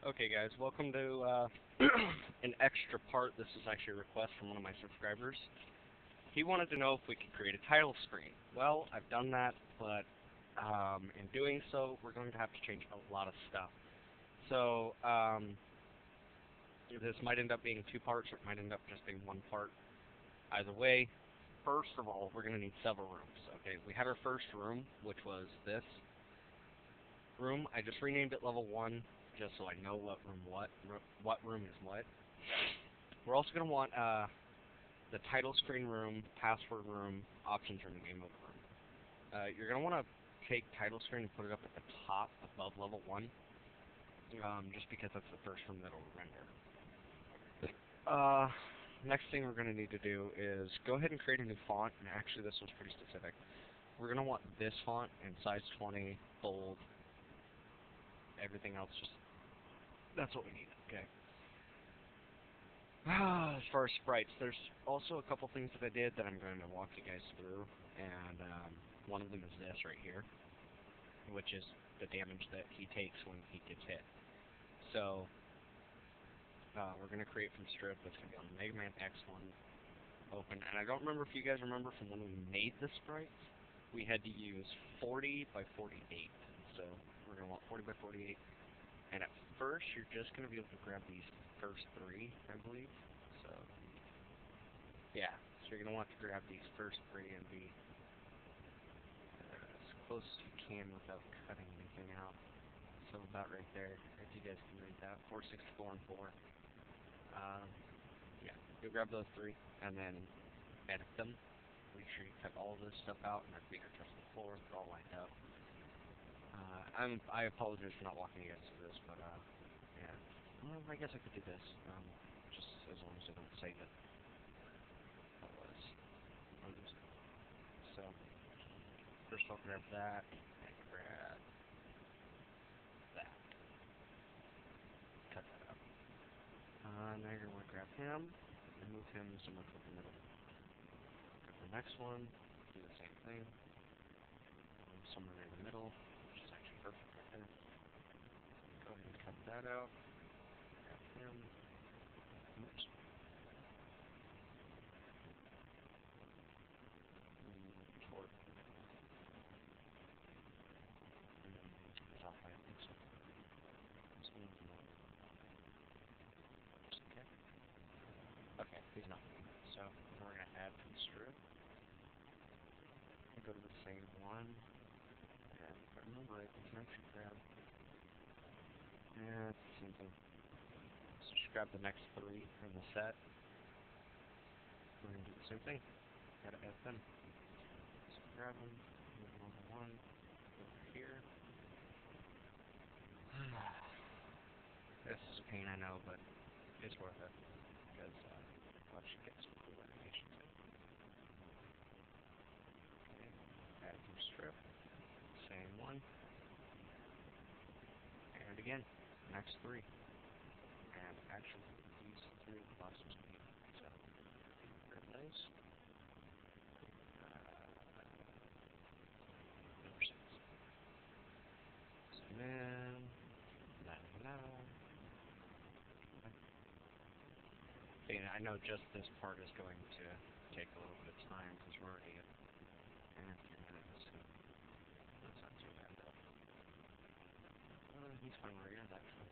Okay, guys, welcome to an extra part. This is actually a request from one of my subscribers. He wanted to know if we could create a title screen. Well, I've done that, but in doing so, we're going to have to change a lot of stuff. So, this might end up being two parts, or it might end up just being one part. Either way, first of all, we're going to need several rooms. Okay, we had our first room, which was this room. I just renamed it level 1, just so I know what room is what. We're also going to want the title screen room, password room, options room, and game mode room. You're going to want to take title screen and put it up at the top above level 1, just because that's the first room that will render. Next thing we're going to need to do is go ahead and create a new font, and actually this one's pretty specific. We're going to want this font in size 20, bold, everything else just, that's what we need, okay. As far as sprites, there's also a couple things that I did that I'm going to walk you guys through, and one of them is this right here, which is the damage that he takes when he gets hit. So, we're going to create from strip. That's going to be on the Mega Man X1 open. And I don't remember if you guys remember from when we made the sprites, we had to use 40 by 48. So we're going to want 40 by 48. And at first, you're just going to be able to grab these first three, I believe. So, yeah. So you're going to want to grab these first three and be as close as you can without cutting anything out. So about right there, if you guys can read that, 4, 6, 4, and 4. Yeah, you'll grab those three, and then edit them. Make sure you cut all of this stuff out, and make it just the floor, they're all lined up. I apologize for not walking you guys through this, but, yeah. Well, I guess I could do this, just as long as I don't save it. That was. So, first I'll grab that, and grab that. Cut that out. Now you're going to want to grab him, and move him somewhere toward the middle. Grab the next one, do the same thing. Somewhere in the middle, which is actually perfect right there. Go ahead and cut that out. Grab him. Oops. Toward. It's off by a pixel. This one's not. Okay. Okay, he's not moving. So we're going to add to the strip. Go to the same one. And if I remember right, we can actually grab. Yeah, it's the same thing. So just grab the next three from the set. We're going to do the same thing. Gotta add them. So grab them, move them over one, over here. This is a pain, I know, but it's worth it. Because, let's get some cool animations in. Okay, add from strip. Same one. And again, next three. And actually, these three boxes we need. So, grab those. Number 6. Zoom in. Okay, I know just this part is going to take a little bit of time because we're already at 10 minutes. So that's not too bad though. He's fine where he is actually.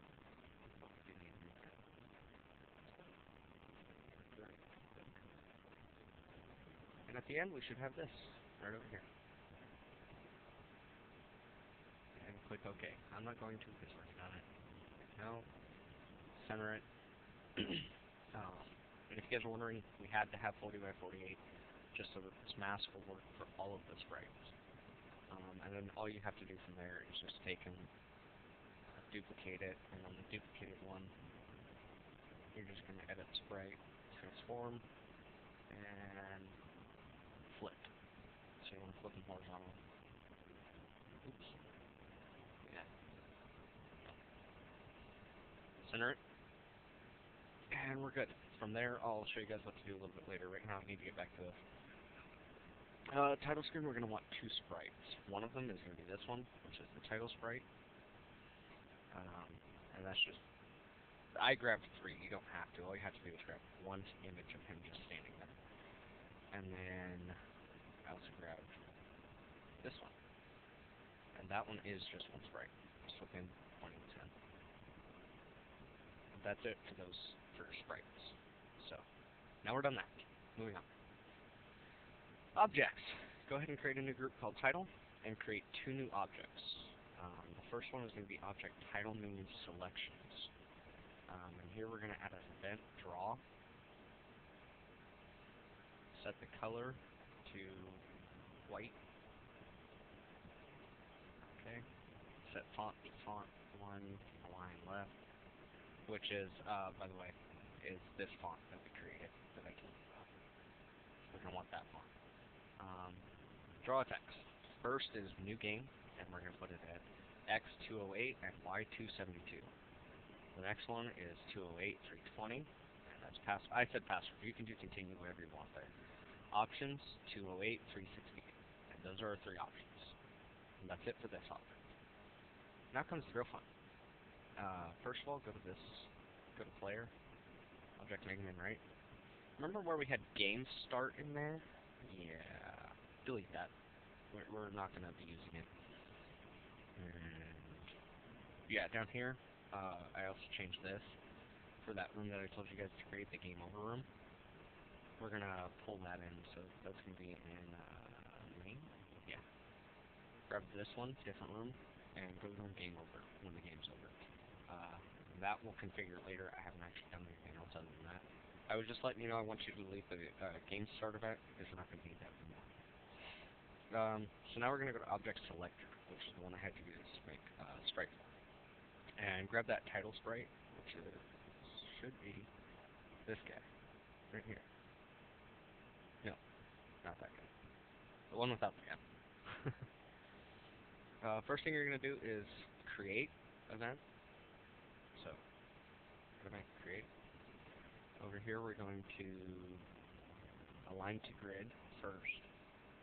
And at the end we should have this right over here. And click OK. I'm not going to because we're on it. No. Center it. And if you guys are wondering, we had to have 40 by 48 just so that this mask will work for all of the sprites. And then all you have to do from there is just take and duplicate it, and on the duplicated one, you're just going to edit sprite, transform, and flip. So you want to flip them horizontal. Oops. Yeah. Center it. And we're good. From there, I'll show you guys what to do a little bit later. Right now, I need to get back to this. Title screen, we're going to want two sprites. One of them is going to be this one, which is the title sprite. And that's just I grabbed 3. You don't have to. All you have to do is grab one image of him just standing there. And then I also grabbed this one. And that one is just one sprite. Just with him pointing his head. That's it for those first sprites. So, now we're done that. Moving on. Objects. Go ahead and create a new group called title, and create 2 new objects. The first one is going to be object title menu selections. And here we're going to add an event draw. Set the color to white. Okay. Set font to font 1, align left, which is, by the way, is this font that we created that I told you about. We're going to want that font. Draw a text. First is new game, and we're going to put it at X208 and Y272. The next one is 208, 320, and that's password. I said password. You can do continue, whatever you want there. Options, 208, 368. And those are our 3 options. And that's it for this object. Now comes the real fun. First of all, go to this. Go to player. Object Megaman, right? Remember where we had game start in there? Yeah. Delete that. We're not going to be using it. And yeah, down here, I also changed this for that room that I told you guys to create, the game over room. We're going to pull that in, so that's going to be in main. Yeah. Grab this one, different room, and go to game over when the game's over. That will configure later. I haven't actually done anything else other than that. I was just letting you know I want you to delete the game start event because we're not going to need that anymore. So now we're going to go to Object Selector, which is the one I had to use to make sprite for. And grab that title sprite, which should be this guy, right here. No, not that guy. The one without the guy. First thing you're going to do is create event. So, go to create. Over here we're going to align to grid first.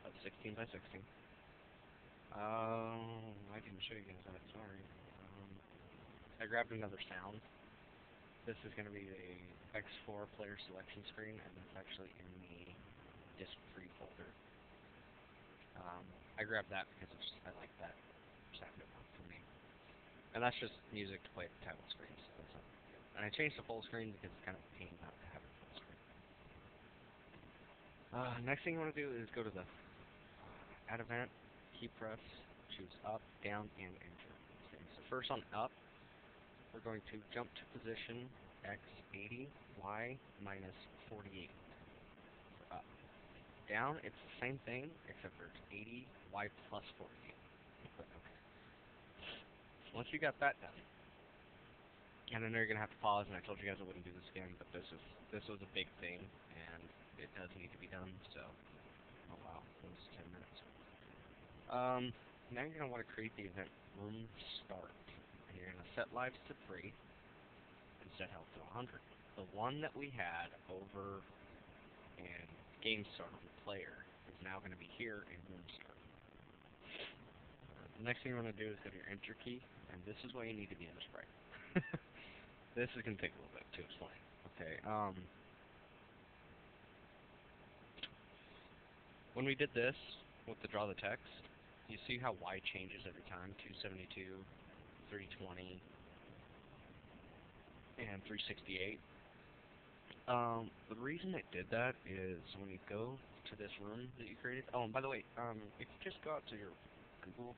Of 16 by 16. I didn't show you guys that, sorry. I grabbed another sound. This is going to be the X4 player selection screen, and that's actually in the disk free folder. I grabbed that because I like that sound for me. And that's just music to play at the title screen, so that's not good. And I changed to full screen because it's kind of a pain not to have it full screen. Next thing you want to do is go to the add event, key press, choose up, down, and enter. Okay, so first on up, we're going to jump to position X80, Y minus 48 for up. Down, it's the same thing, except for it's 80, Y plus 48. But okay. Once you got that done, and I know you're going to have to pause, and I told you guys I wouldn't do this again, but this was a big thing, and it does need to be done, so, oh wow, it was 10 minutes. Now you're going to want to create the event room start, and you're going to set lives to 3, and set health to 100. The one that we had over in game start with player is now going to be here in room start. The next thing you want to do is go to your enter key, and this is why you need to be in the sprite. This is going to take a little bit to explain. Okay, when we did this, with the draw the text, you see how Y changes every time, 272, 320, and 368. The reason it did that is when you go to this room that you created, oh, and by the way, if you just go out to your Google,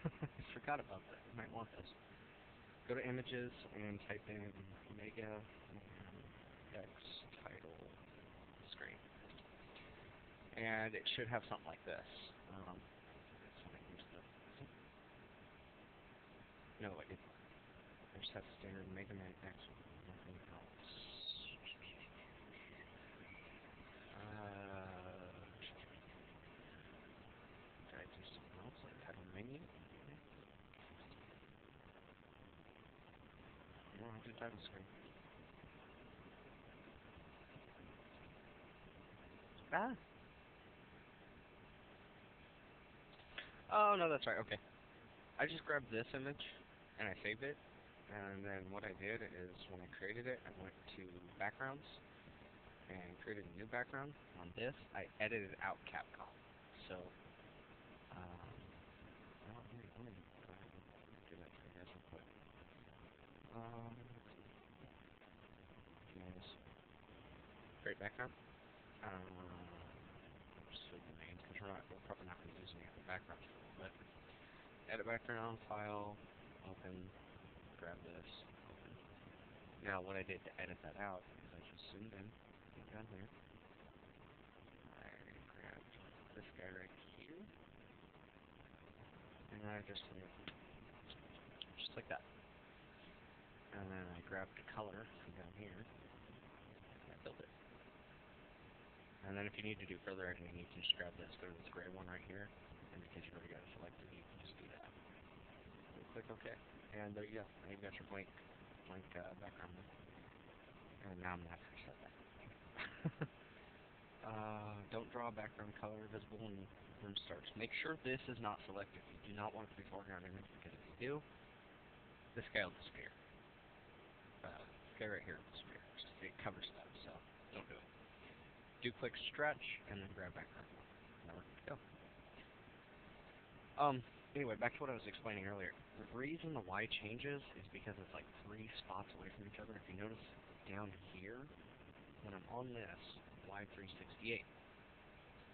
I forgot about that, you might want this. Go to images and type in Mega X title screen. And it should have something like this. No, it didn't. I just have standard Megaman X, nothing else. Did I do something else? Like title menu? No, I did title screen. Ah! Oh, no, that's right, okay. I just grabbed this image, and I saved it, And then what I did is when I created it, I went to backgrounds and created a new background. On this, I edited out Capcom. So, well, I'm gonna go ahead and do that for you guys real quick. Nice. Great background. Just the names, because we're probably not going to use any other backgrounds for a little bit. Edit background, file, open, grab this, open. Now what I did to edit that out is I just zoomed in, came down here, I grabbed this guy right here, and I just like that. And then I grabbed the color from down here, and I built it. And then if you need to do further editing, you can just grab this, go to this gray one right here, and because you've already got it selected, you can just do that. So click OK, and there you go. Now you've got your blank background. And now I'm going to have to reset that. Don't draw a background color visible when room starts. Make sure this is not selected. You do not want it to be foreground image, because if you do, this guy will disappear. This guy right here will disappear. It covers stuff, so don't do it. Do click stretch, and then grab background. Now we're good to go. Anyway, back to what I was explaining earlier. The reason the Y changes is because it's like 3 spots away from each other. If you notice down here, when I'm on this, Y 368.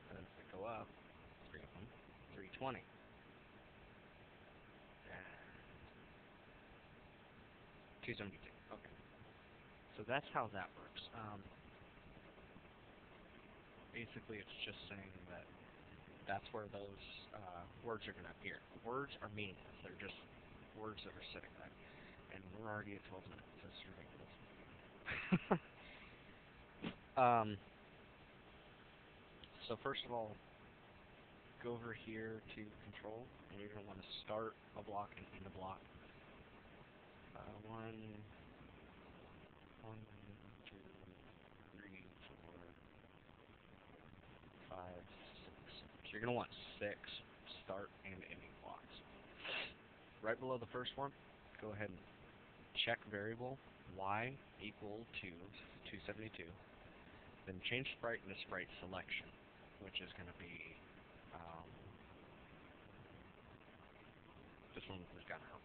And then if I go up, 3 of them, 320. 272. Okay. So that's how that works. Basically, it's just saying that that's where those words are going to appear. Words are meaningless. They're just words that are sitting there. And we're already at 12 minutes. That's ridiculous. So first of all, go over here to control, and you're going to want to start a block and end a block. 1, 2, 3, 4, 5, 6. So you're going to want 6 start and ending blocks. Right below the first one, go ahead and check variable y equal to 272. Then change sprite into sprite selection, which is going to be this one with this gun out.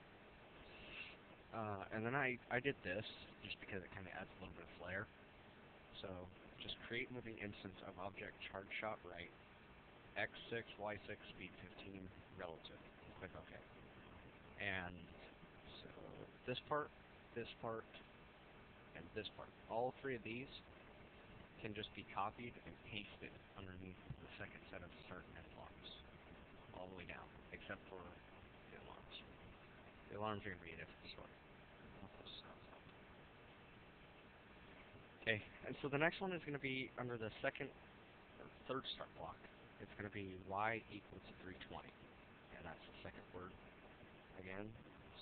And then I did this just because it kind of adds a little bit of flair. So just create moving instance of object charge shot right, x6, y6, speed 15, relative. Click OK. And so this part, and this part, all 3 of these can just be copied and pasted underneath the second set of start and end blocks, all the way down, except for the alarms. The alarms are going to be a different story. Okay, and so the next one is going to be under the second or third start block. It's going to be y equals to 320. And that's the second word. Again,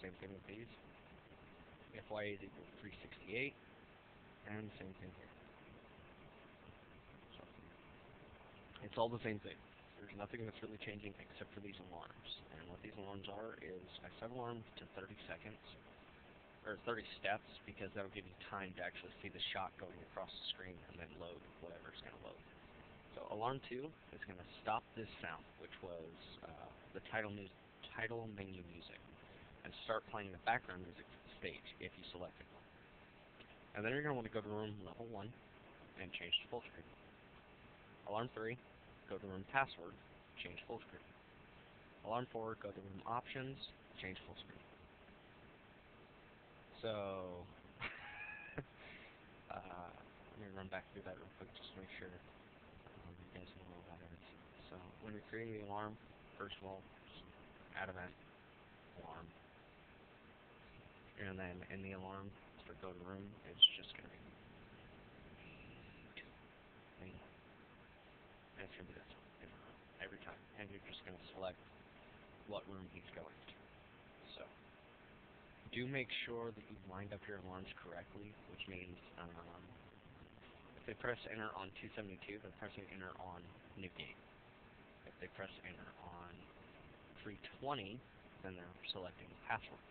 same thing with these. If y is equal to 368, and same thing here. So, it's all the same thing. There's nothing that's really changing except for these alarms. And what these alarms are is I set alarms to 30 seconds. Or 30 steps, because that'll give you time to actually see the shot going across the screen and then load whatever it's going to load. So alarm 2 is going to stop this sound, which was the title menu music, and start playing the background music for the stage if you selected one. And then you're going to want to go to room level 1 and change to full screen. Alarm 3, go to room password, change full screen. Alarm 4, go to room options, change full screen. So, let me run back through that real quick just to make sure you guys know what that is. So, when you're creating the alarm, first of all, just add event, alarm. And then in the alarm, for go to room, it's just going to be 2. And it's going to be this one, every time. And you're just going to select what room he's going to. So, do make sure that you've lined up your alarms correctly, which means if they press enter on 272, they're pressing enter on new gate. If they press enter on 320, then they're selecting password.